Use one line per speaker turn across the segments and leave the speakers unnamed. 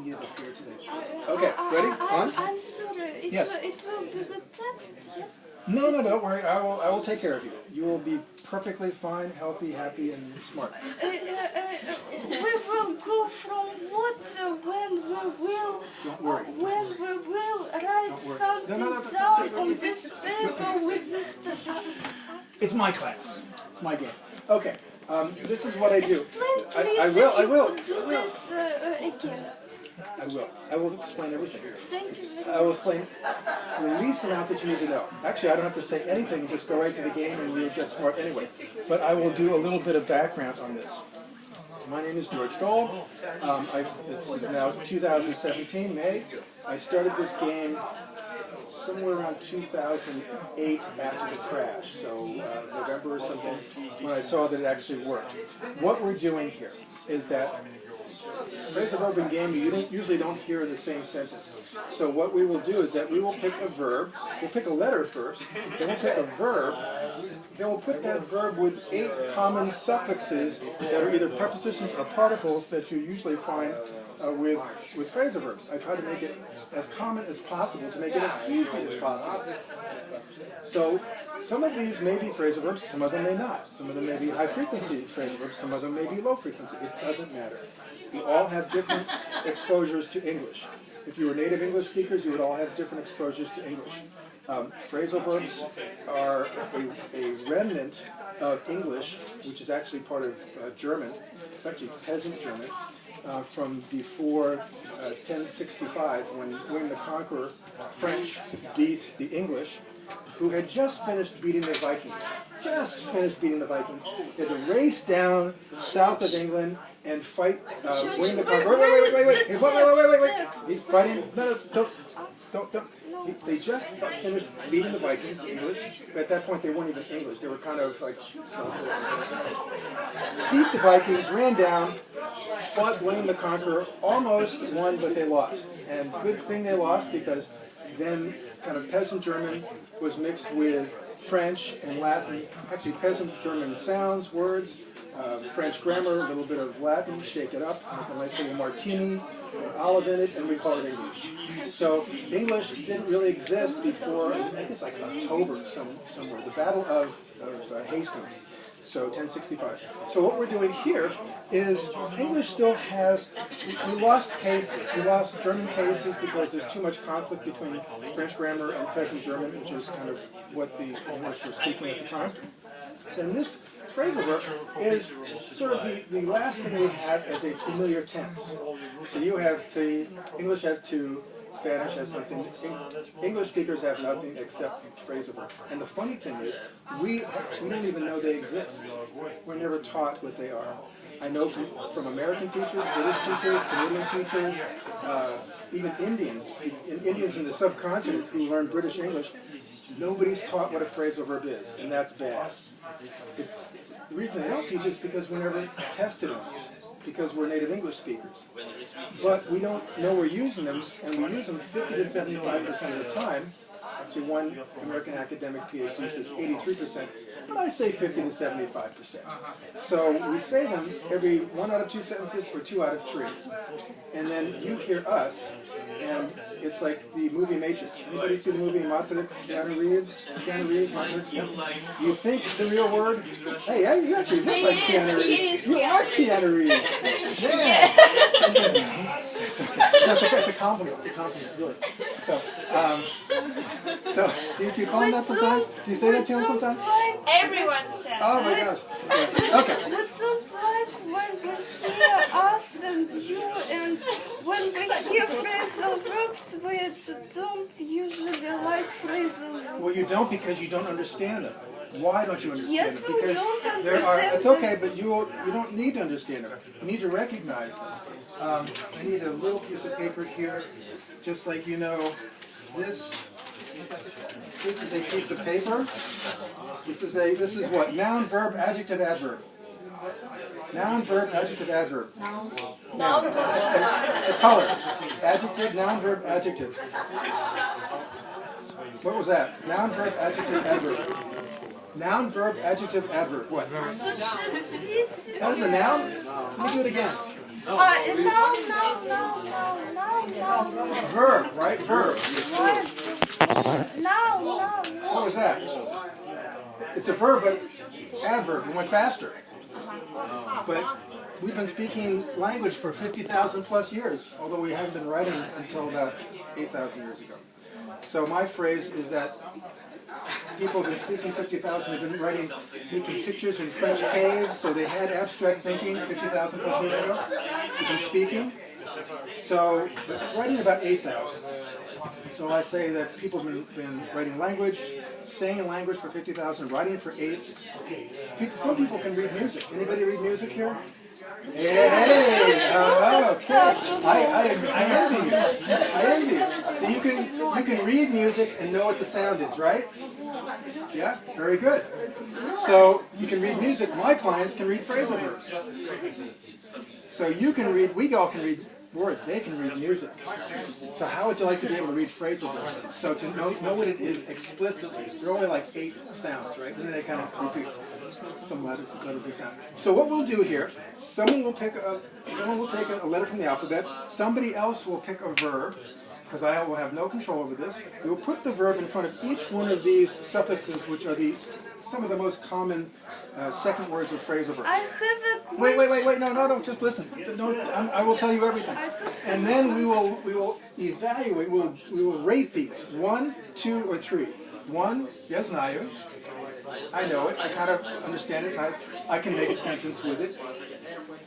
you the fear today. Okay, ready? On?
I'm sorry.
Yes.
It will be the text, yes?
No, don't worry. I will take care of you. You will be perfectly fine, healthy, happy, and smart.
We will go from what when we will.
Don't worry.
When we will write something down on this paper with this.
It's my class. It's my game. Okay. This is what I do.
Explain, please.
I will.
Do this again.
I will explain everything.
Thank you.
I will explain the least amount that you need to know. Actually, I don't have to say anything. Just go right to the game and you'll get smart anyway. But I will do a little bit of background on this. My name is George Dole. This is now 2017, May. I started this game somewhere around 2008 after the crash, so November or something, when I saw that it actually worked. What we're doing here is that phrasal verb and game you usually don't hear in the same sentence. So what we will do is that we will pick a verb, we'll pick a letter first, then we'll pick a verb, then we'll put that verb with 8 common suffixes that are either prepositions or particles that you usually find with phrasal verbs. I try to make it as common as possible to make it as easy as possible. So some of these may be phrasal verbs, some of them may not. Some of them may be high frequency phrasal verbs, some of them may be low frequency. It doesn't matter. We all have different exposures to English. If you were native English speakers, you would all have different exposures to English. Phrasal verbs are a remnant of English, which is actually part of German. It's actually peasant German from before 1065, when William the Conqueror, French, beat the English, who had just finished beating the Vikings. Just finished beating the Vikings. They had to race down south of England and fight William the Conqueror. Wait. He's fighting. No, don't. They just finished beating the Vikings, the English. At that point, they weren't even English. They were kind of like... Beat the Vikings, ran down, fought William the Conqueror, almost won, but they lost. And good thing they lost, because then kind of peasant German was mixed with French and Latin. Actually, peasant German sounds, words, French grammar, a little bit of Latin, shake it up, make a nice little martini, olive in it, and we call it English. So English didn't really exist before, I think it's like October somewhere, the Battle of Hastings, so 1065. So what we're doing here is English still has, we lost cases. We lost German cases because there's too much conflict between French grammar and peasant German, which is kind of what the English were speaking at the time. So in this phrasal verb is sort of the last thing we have as a familiar tense. So you have to, English have two, Spanish has something, English speakers have nothing except phrasal verbs. And the funny thing is, we don't even know they exist. We're never taught what they are. I know from American teachers, British teachers, Canadian teachers, even Indians in the subcontinent who learn British English, nobody's taught what a phrasal verb is, and that's bad. The reason they don't teach is because we never tested them, because we're native English speakers. But we don't know we're using them, and we use them 50 to 75% of the time. Actually, one American academic PhD says 83%, but I say 50 to 75%. So we say them every 1 out of 2 sentences or 2 out of 3. And then you hear us, and it's like the movie Matrix. Anybody see the movie Matrix? Keanu Reeves, Matrix? Yeah. You think it's the real word? Hey, you actually look like Keanu Reeves. You are Keanu Reeves. Yeah. It's a compliment. It's a compliment, really. So do you call him that sometimes? Do you say that to him sometimes?
Everyone says.
Oh my gosh. Okay.
We don't like when we hear us and you, and when we hear phrasal verbs, we don't usually like phrasal verbs.
Well, you don't because you don't understand them. Why don't you understand
Yes,
them?
we
Because
don't
there are.
understand
It's okay, but you don't need to understand them. You need to recognize them. I need a little piece of paper here, just like you know this. This is a piece of paper. This is what? Noun, verb, adjective, adverb. Noun, verb, adjective, adverb. Noun. The color. Adjective, noun, verb, adjective. What was that? Noun, verb, adjective, adverb. Noun, verb, adjective, adverb. What? That was a noun? Let me do it again.
Now.
Verb, right? Verb.
Now.
What was that? It's a verb, but adverb. It went faster. But we've been speaking language for 50,000 plus years, although we haven't been writing until about 8,000 years ago. So my phrase is that people have been speaking 50,000, they've been writing, making pictures in French caves, so they had abstract thinking 50,000 plus years ago. They've been speaking. So writing about 8,000. So I say that people have been writing language, saying in language for 50,000, writing for 8. Some people can read music. Anybody read music here? Hey! Okay. I envy you. I envy you. So you can read music and know what the sound is, right? Yeah? Very good. So you can read music. My clients can read phrasal verbs. So you can read, we all can read words, they can read music. So how would you like to be able to read phrasal verbs? So to know what it is explicitly. There are only like 8 sounds, right? And then it kind of repeats some letters and sound. So what we'll do here, someone will take a letter from the alphabet, somebody else will pick a verb, because I will have no control over this. We will put the verb in front of each one of these suffixes, which are some of the most common second words of phrasal verbs.
I have a question.
Wait, no, just listen. I will tell you everything. And then we will evaluate, we will rate these. 1, 2, or 3. 1, я знаю. I know it, I kind of understand it, I can make a sentence with it.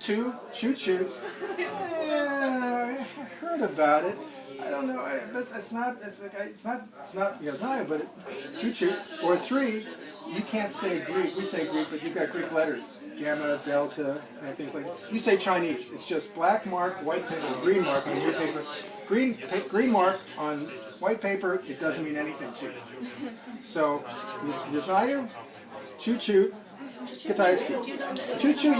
2, choo-choo. I heard about it. I don't know, it's not я знаю, but choo-choo. Or 3, you can't say Greek, we say Greek, but you've got Greek letters, gamma, delta, and things like that. You say Chinese, it's just black mark, white paper, green mark on your paper. Green mark on white paper, it doesn't mean anything to you. So, я знаю, choo-choo, китайский. Choo-choo,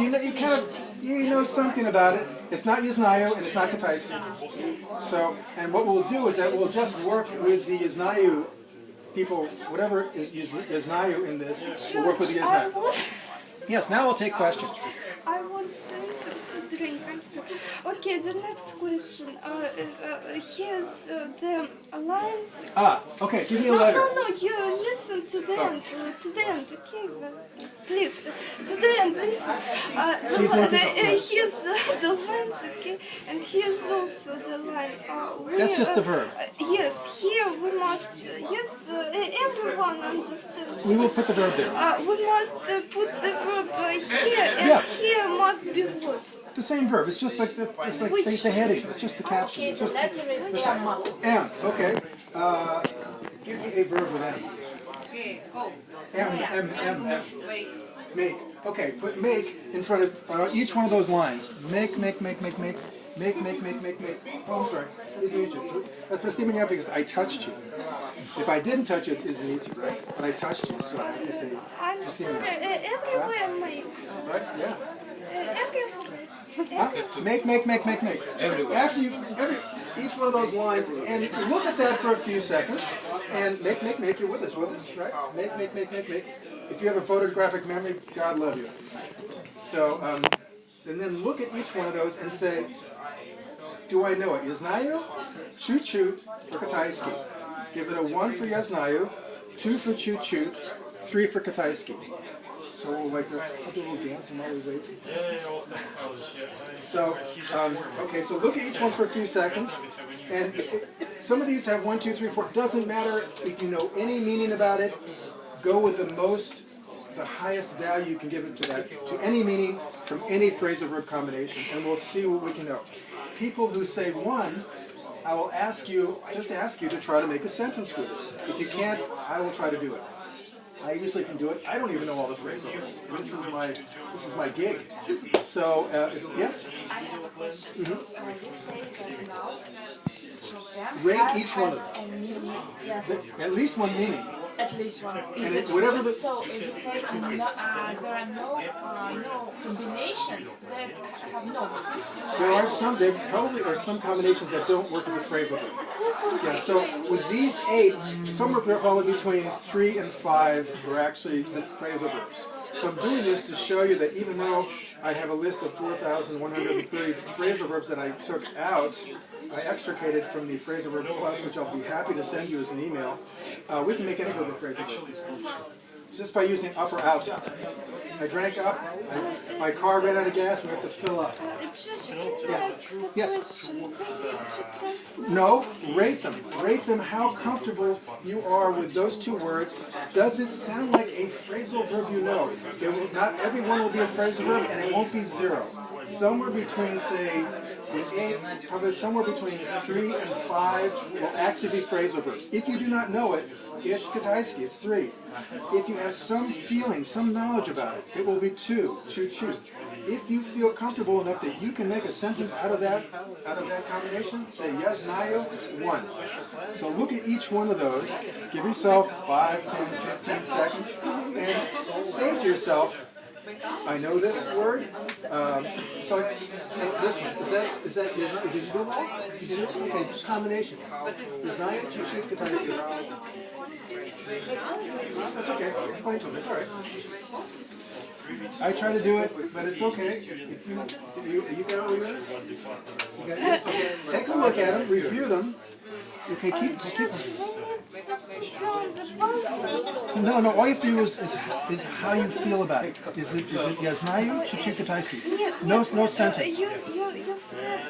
you know something about it. It's not я знаю and it's not китайский. So, and what we'll do is that we'll just work with the я знаю people, whatever is я знаю in this, we'll work with the я знаю. Yes, now we'll take questions.
I want to drink. I'm sorry. Okay, the next question. Here's the lines.
Okay, give me a letter.
No, you listen to the end. To the end, okay? Please, to the end, listen. Here's the lines, okay? And here's also the line.
That's just the verb.
Yes, here we must, everyone understands.
We will put the verb there.
We must put the verb here, and here must be what?
The same verb. It's just like the heading. It's just the caption.
Okay, the letter is M.
M. Okay. Give me a verb with M.
Okay, go.
M. Make. Okay. Put make in front of each one of those lines. Make. Oh, I'm sorry. Извините. Прости меня because I touched you. If I didn't touch you, it's извините, right? But I touched you, so I have to say.
I'm sorry. Everywhere make.
Right? Yeah.
Everywhere.
Make. After each one of those lines, and look at that for a few seconds, and make. You're with us, right? Make. If you have a photographic memory, God love you. So, and then look at each one of those and say, do I know it? Я знаю, чуть-чуть for китайский. Give it a 1 for я знаю, 2 for чуть-чуть, 3 for китайский. So we'll I'll do a little dance while we wait. So, okay, so look at each one for a few seconds. And some of these have 1, 2, 3, 4. It doesn't matter if you know any meaning about it. Go with the highest value you can give it to any meaning from any phrasal verb combination, and we'll see what we can know. People who say 1, I will ask you to try to make a sentence with it. If you can't, I will try to do it. I usually can do it. I don't even know all the phrasal verbs. This is my gig. So yes.
I have a question. You say that now
Rate each one of them.
a meaning. Yes.
At least one meaning.
At least one.
And so
if you say there are no combinations that have no meaning.
There probably are some combinations that don't work as a phrasal verb. Yeah, so with these 8, somewhere probably between 3 and 5 are actually the phrasal verbs. So I'm doing this to show you that even though I have a list of 4,130 phrasal verbs that I took out, I extricated from the Phrasal Verb Plus, which I'll be happy to send you as an email. We can make any verb a phrasal verb. Just by using up or out. I drank up, my car ran out of gas, we have to fill up. Yes. No, rate them. Rate them how comfortable you are with those two words. Does it sound like a phrasal verb you know? Not every one will be a phrasal verb, and it won't be 0. Somewhere between, say, probably somewhere between 3 and 5 will actually be phrasal verbs. If you do not know it, it's Kitaisky, it's 3. If you have some feeling, some knowledge about it, it will be 2, choo-choo. If you feel comfortable enough that you can make a sentence out of that combination, say yes, nayo, 1. So look at each one of those, give yourself 5, 10, 15 seconds, and say to yourself, I know this word. So this one, is that, did you do that? You did it? Okay, just combination. Znayo, choo-choo, kitaisky. That's okay, explain to him, it's all right. I try to do it, but it's okay. If you got all yours? Okay. Take a look at them, review them. Okay, keep No, all you have to do is how you feel about it. Is it я знаю чуть-чуть китайский? No sentence.
You said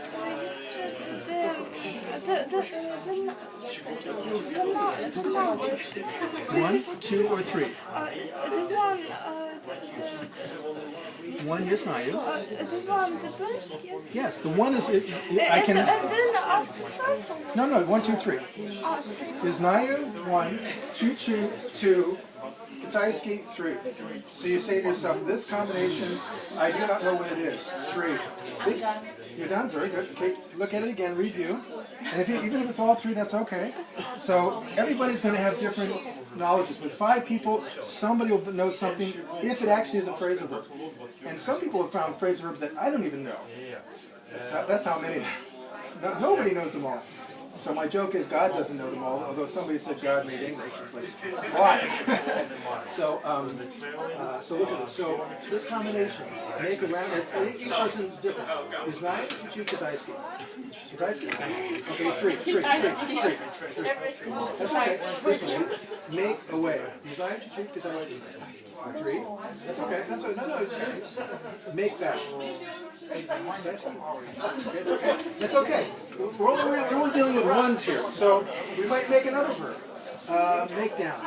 the numbers.
1, 2, or 3?
The one,
1, я знаю.
the one, the best, yes.
Yes, the 1 is, I
And
can,
then after TOEFL.
no, 1, 2, 3. Я знаю 1, чуть-чуть 2, китайский 3. So you say to yourself, this combination, I do not know what it is. 3. This, you're done, very good. Okay, look at it again, review. And even if it's all 3, that's okay. So everybody's going to have different knowledges. With 5 people, somebody will know something if it actually is a phrasal verb. And some people have found phrasal verbs that I don't even know. That's how many. Nobody knows them all. So my joke is God doesn't know them all, although somebody said God made English. It's like, why? So look at this. So this combination, make around it, each person is different. Is right, choo-choo, kitaisky. Kitaisky? Okay, 3. That's okay. This one, make away. Is right, choo-choo, kitaisky. 3. That's okay. That's okay. No, it's good. Make back. That's okay. That's okay. We're only dealing with 1s here, so we might make another verb. Make down.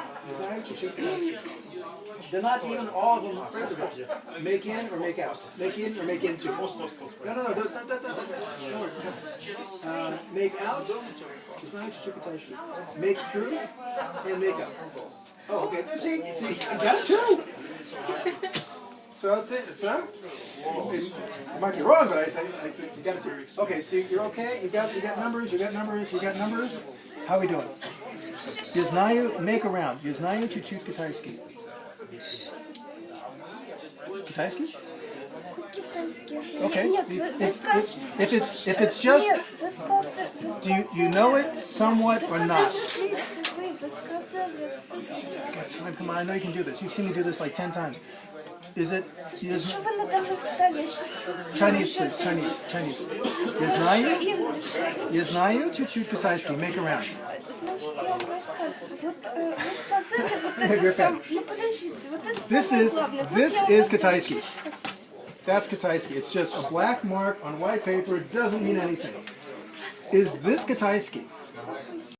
They're not even all of them phrasal verbs. Make in or make out. Make in or make into. No. Make out. Make through and make up. Oh, okay. See, I got it too. So that's it. So it might be wrong, but I got it too. Okay, so you're okay. You got numbers. You got numbers. How are we doing? Я знаю, make around. Я знаю чуть-чуть китайский. Китайский? Okay. If it's just, do you know it somewhat or not? I got time. Come on, I know you can do this. You've seen me do this like 10 times. Is it? Chinese, please. Chinese. Я знаю чуть-чуть китайский. Make around. This is Kitaisky. That's Kitaisky. It's just a black mark on white paper. It doesn't mean anything. Is this Kitaisky?